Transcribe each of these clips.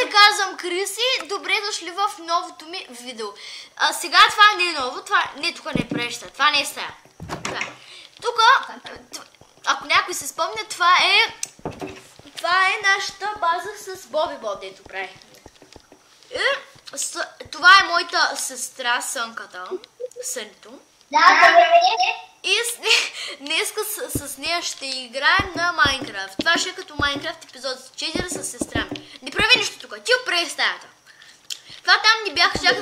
се казвам Криси, добре дошли в новото ми видео. Сега това не е ново, тук не е преща, това не е стая. Тук, ако някой се спомня, това е нашата база с Боби Боб, дето прави. Това е моята сестра Сънката, Сънито. И днеска с нея ще играем на Майнкрафт. Това ще е като Майнкрафт епизод 4 с сестра ми. Не прави нищо тук, ти опрей стаята. Това там не бяха, щяха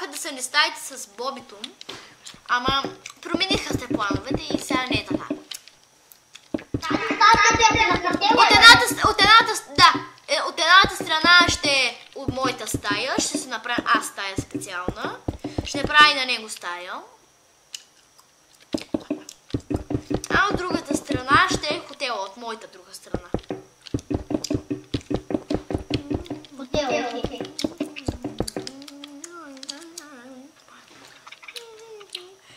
да се не стаите с Бобито. Ама промениха се плановете и сега не е така. От едната страна ще е от моята стая, ще се направи стая специална. Ще направи на него стая. А от другата страна ще е хотела, от моята друга страна.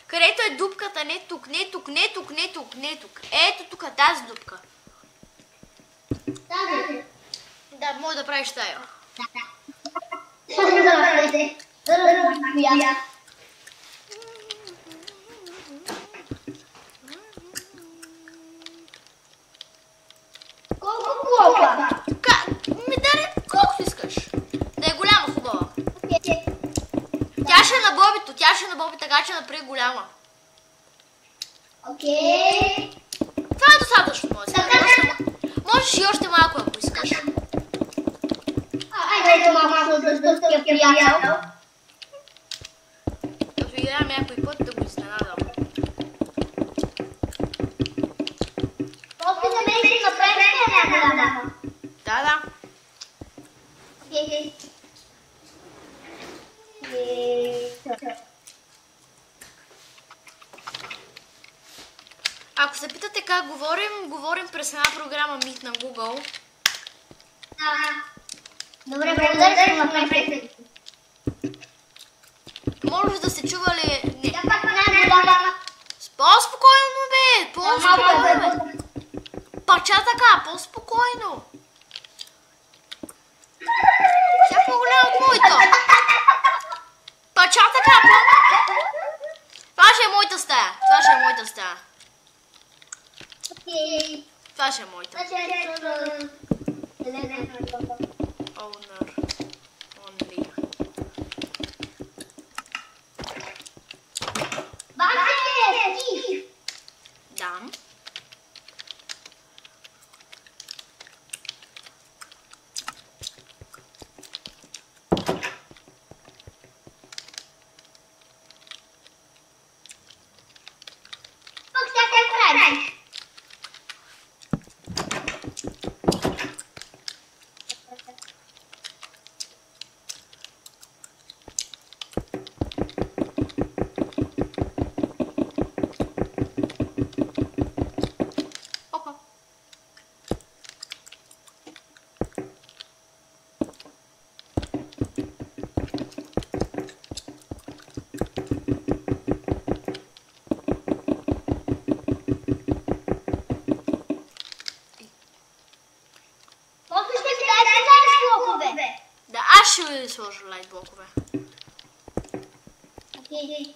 Където е дупката, не тук, не тук, не тук, не тук, не тук. Ето тук, тази дупка. Да, може да правиш стая. Колко блока? Ми даде колкото искаш. Да е голяма, хубава. Тя ще е на Бобито, така че направи голяма. Окей. Това е достатъчно, можеш и още малко, ако искаш. Айде малко да сдъския приятел. Като играем някой път да го изненадам. После да ме ще направим една голяма. Да. Окей. Ако се питате как говорим през една програма Meet на Google. Добре, благодаря, ще го направим през. Може да се чува ли? Не. Тя пак не е голяма. По-спокойно, бе! По-спокойно, бе! Пача така, по-спокойно! Тя е по-голяма от моята. Пача така, Това ще е моята стая. Окей. Това ще е моята. Owner. Only. Бате, Стив! Да. Как сега правиш? Опа. После ще си дадеш лайк блокове. Да, аз ще ви сложа лайт блокове. Окей.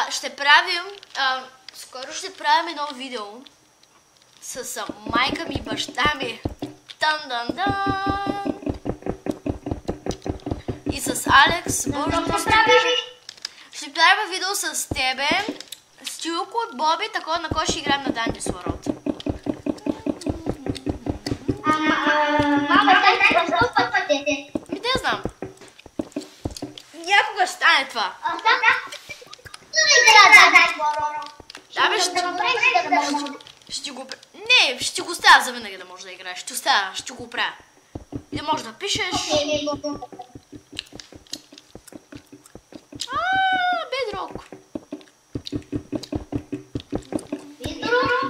ще правим, скоро ще правим едно видео с майка ми и баща ми. Дан-дан-дан! И с Алекс, ще правим видео с тебе, Стюко, Боби, такова на кой ще играем на Dandy's World. Мама, дай какво пътите? Ми те знам. Някога ще стане това. Да, бе, ще го... Не, ще го оставя за винаги да можеш да играеш. Ще оставя, ще го правя. И да можеш да пишеш. Бедрок.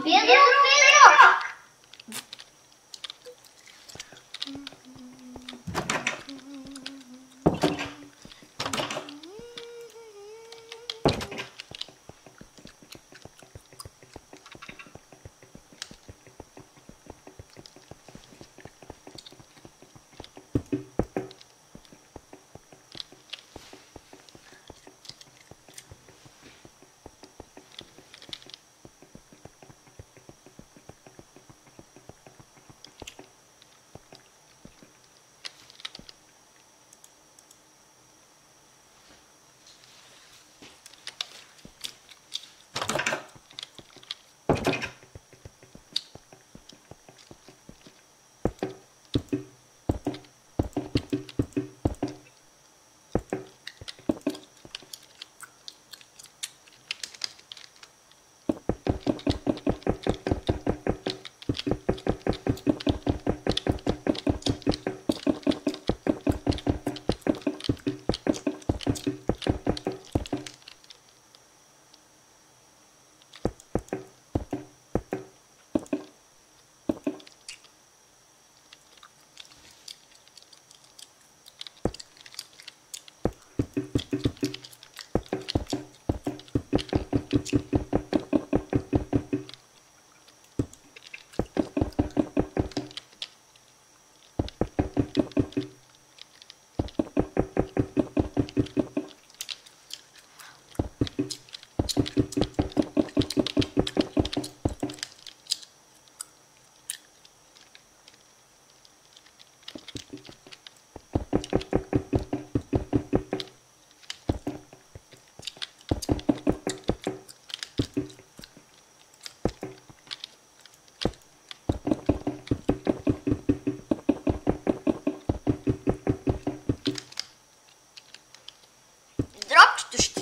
Бедрок.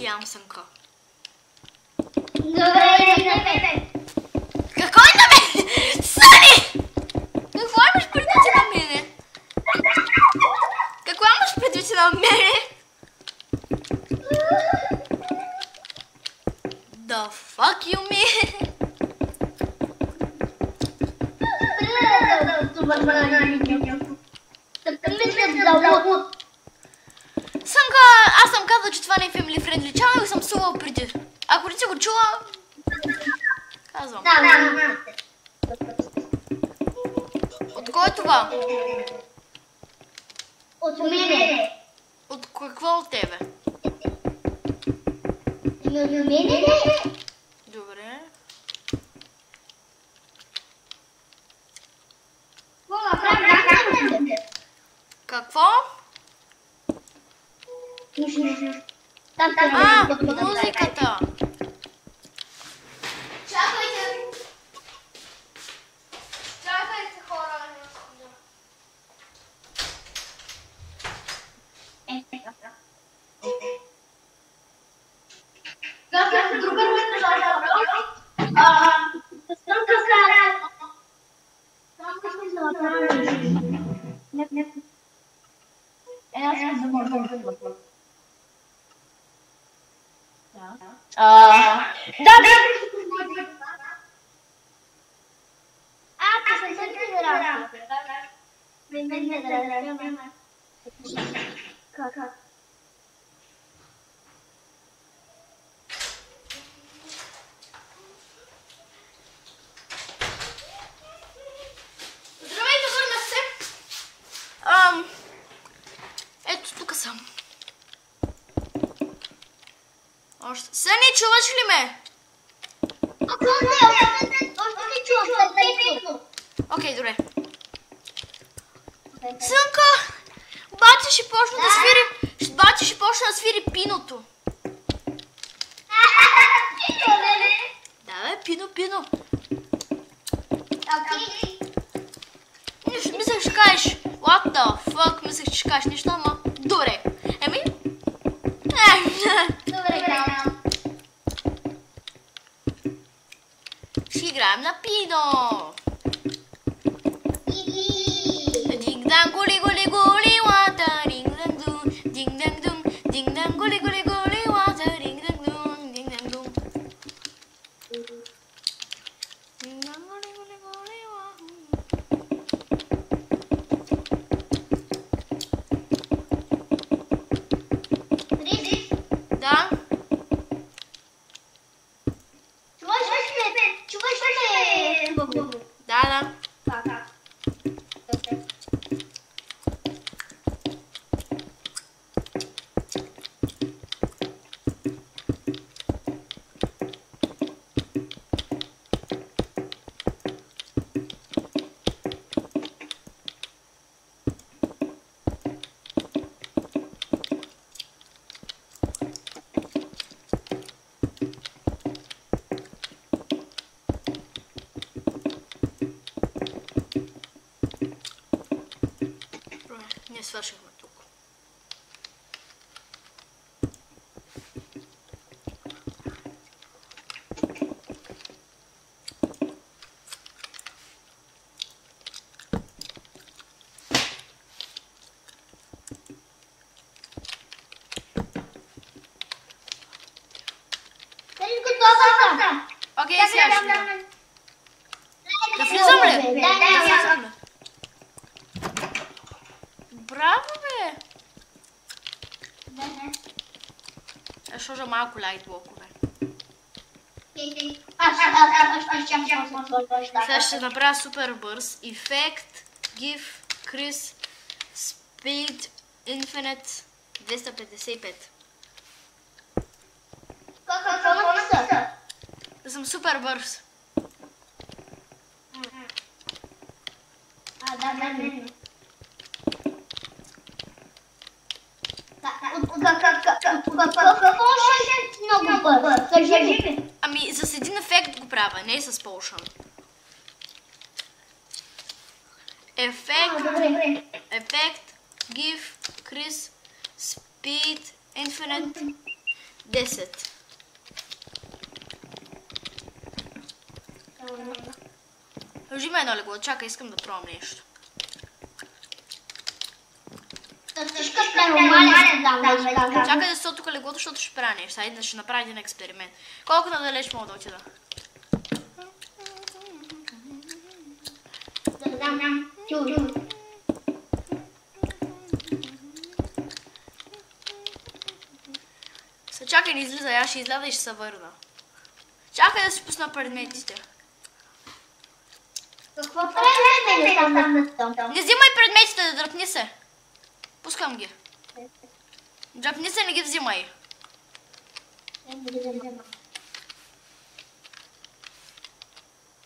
Ям Сънка. Добре. Какво е на мен? Сани! Какво имаш предвид на мене? Какво имаш предвид на мене? The fuck you mean? Сънка, аз съм казала, че това не е family friendly channel и съм псувала преди. Ако не си го чула, казвам. От кой е това? От мене. От какво от тебе? От мене? Добре. Какво? Музиката. Чакайте. Чакайте, хора. Друга Здравейте, върнах се. Ето, тук съм. Още. Съни, чуваш ли ме? Още не чувам, след. Окей, добре. Сънка! Бати ще почна да свири... Бати ще почна да свири пиното. Да, бе, пино. Мислех, ще кажеш, what the fuck, мислех, че ще кажеш нищо, ама добре. Еми? Добре, да. Ще играем на пино. Динг-дан, гули, лата, динг-дан-дун, динг-дан-дун, динг-дан, гули, лата, динг-дан-дун, динг-дан-дун. Динг-дан, гули, да? Чуваш ли ме? Да. Не свършихме тук. Окей, сега ще влизам. Да влизам ли? Да влизам ли? Браво, бе! Ще сложа малко лайт блокове. Сега ще направя супер бърз. Ефект, GIF, Chris, Speed, Infinite, 255. Да съм супер бърз. Много бързо. Кажи ми. Ами с един ефект го правя, не с Potion. Ефект, GIF, Chris, Speed, Infinite, 10. Кажи ме едно легло, чакай, искам да пробвам нещо. Чакай да се тук леглото, защото ще правя нещо. Хайде да ще направя един експеримент. Колко надалеч мога да отида? Чакай да излиза, аз ще изляза и ще се върна. Чакай да си пусна предметите. Какво предметите там на стол? Не взимай предметите, да дръпни се. Пускам ги. Дръпни се, не ги взимай.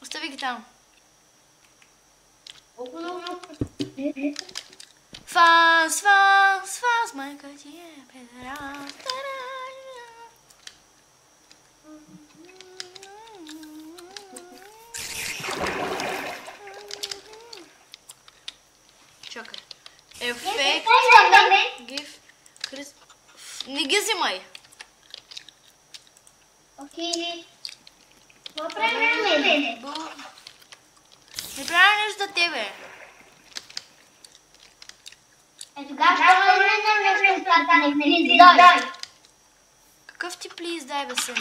Остави ги там. Фас, майка ти е педерал. Чакай. Ефект, GIF, Chris. Не ги взимай. Окей. Какво правим? Не правя нещо за тебе. Тогава ще не нещо стане. Плиз, дай. Какъв ти плиз, дай бе сън?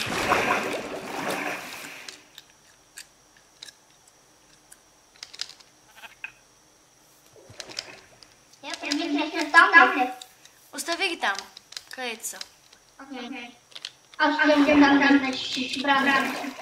Остави ги там. Където са? Аз ще дам ще правя.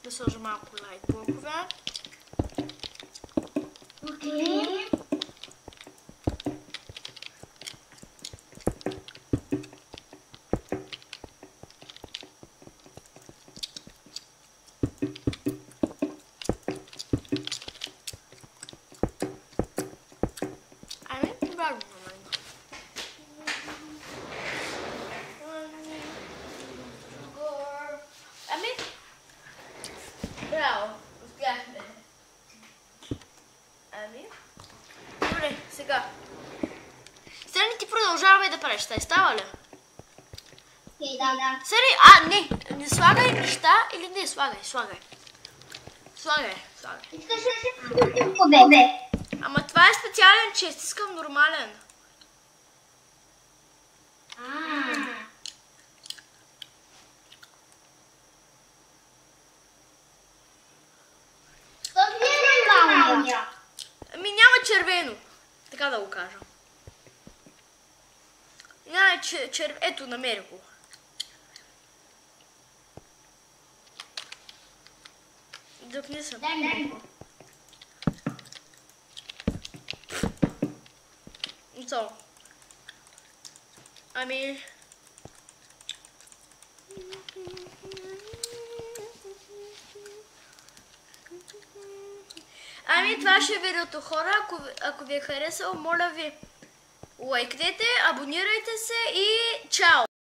Да сложа малко лайт блокове. Окей. Ами, добре, Ами, браво, успяхме. Ами, добре, сега. Срани, ти продължаваме да правиш тази, става ли? Окей, да. Срани, не слагай неща или не слагай. Слагай. Искаш ли си победе? Ама това е специален чест, искам нормален. Този е нормалния. Ами няма червено, така да го кажа. Няма червено, ето намери го. Дръпни съм. Дай ми го. So. Ами... Ами това ще е видеото, хора. Ако ви е харесало, моля ви лайкнете, абонирайте се и чао!